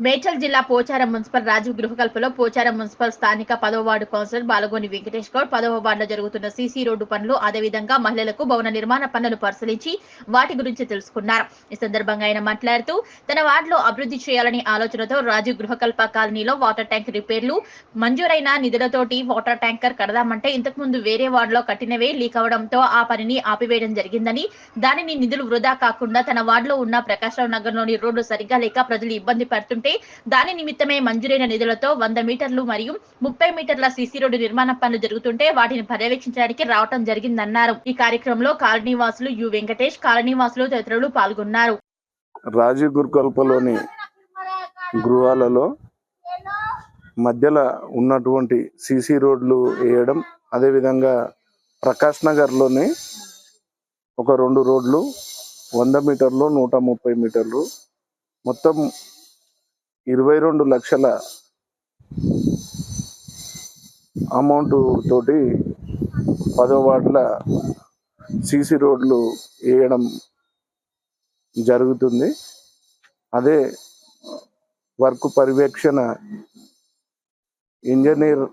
మేడ్చల్ జిల్లా Pocharam municipal Rajiv గృహకల్పలో Pocharam municipal స్థానిక 10వ వార్డు కౌన్సిలర్ బాలగోని వెంకటేష్ గౌడ్ 10వ వార్డులో జరుగుతున్న సీసీ రోడ్డు పనులు అదేవిధంగా మహిళలకు భవన నిర్మాణ పనులను పరిశీలించి వాటి గురించి తెలుసుకున్నారు. ఈ సందర్భంగా ఆయన మాట్లాడుతూ తన వార్డులో అభివృద్ధి చేయాలని ఆలోచనతో రాజీవ్ గృహకల్ప కాలనీలో వాటర్ ట్యాంక్ రిపేర్లు మంజూరైన నిధులతోటి వాటర్ ట్యాంకర్ కడదామంటే ఇంతకుముందు వేరే వార్డులో కట్టినవే లీక్ అవడంతో ఆ పనిని ఆపివేయడం జరిగిందని, దానిని నిధులు వృధా కాకుండా తన వార్డులో ఉన్న ప్రకాశరావు నగర్లోని రోడ్డు సరిగ్గా లేక ప్రజలు ఇబ్బంది పడుతుంటే దాని నిమిత్తమే మంజూరైన నిధులతో 100 మీటర్లు మరియు 30 మీటర్ల సీసీ రోడ్డు నిర్మాణ పనులు జరుగుతుంటే వాటిని పర్యవేక్షించడానికి రావడం జరిగిందన్నారు. ఈ కార్యక్రమంలో కాలనీ వాసులు యు వెంకటేష్, కాలనీ వాసులు తదితరులు పాల్గొన్నారు. రాజీవ్ గురుకల్పలోని గృహాలలో మధ్యలో ఉన్నటువంటి సీసీ రోడ్లు వేయడం, అదేవిధంగా ప్రకాష్ నగర్లోని ఒక 2 రోడ్లు 100 మీటర్లు 130 మీటర్లు మొత్తం 22 లక్షల అమౌంట్ తోటి 10వ వార్డుల సీసీ రోడ్లు వేయడం జరుగుతుంది. అదే వర్క్ పర్యవేక్షణ ఇంజనీర్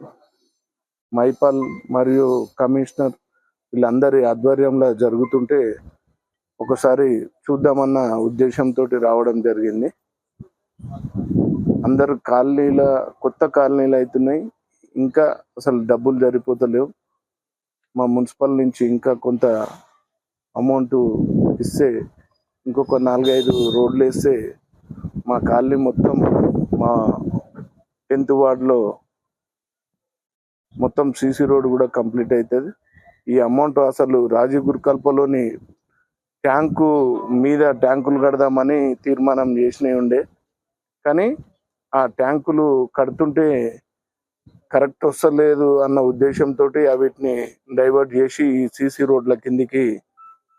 మైపాల్ మరియు కమిషనర్ వీళ్ళందరి ఆధ్వర్యంలో జరుగుతుంటే ఒకసారి చూద్దామన్న ఉద్దేశంతో రావడం జరిగింది. అందరు కొత్త కాలనీలు అవుతున్నాయి, ఇంకా అసలు డబ్బులు సరిపోతలేవు. మా మున్సిపల్ నుంచి ఇంకా కొంత అమౌంట్ ఇస్తే ఇంకొక 4-5 రోడ్లు వేస్తే మా కాలనీ మొత్తం మా 10th వార్డులో మొత్తం సీసీ రోడ్ కూడా కంప్లీట్ అవుతుంది. ఈ అమౌంట్ అసలు రాజీవ్ గురుకల్పలోని ట్యాంకు మీద ట్యాంకులు కడదామని తీర్మానం చేసినవి ఉండే, కానీ ఆ ట్యాంకులు కడుతుంటే కరెక్ట్ వస్తలేదు అన్న ఉద్దేశంతో వీటిని డైవర్ట్ చేసి ఈ సీసీ రోడ్ల కిందికి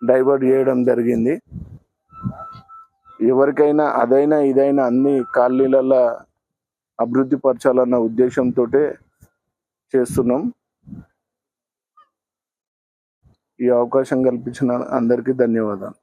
డైవర్ట్ చేయడం జరిగింది. ఎవరికైనా అదైనా ఇదైనా అన్ని కాలనీలలో అభివృద్ధి పరచాలన్న ఉద్దేశంతో చేస్తున్నాం. ఈ అవకాశం కల్పించిన అందరికీ ధన్యవాదాలు.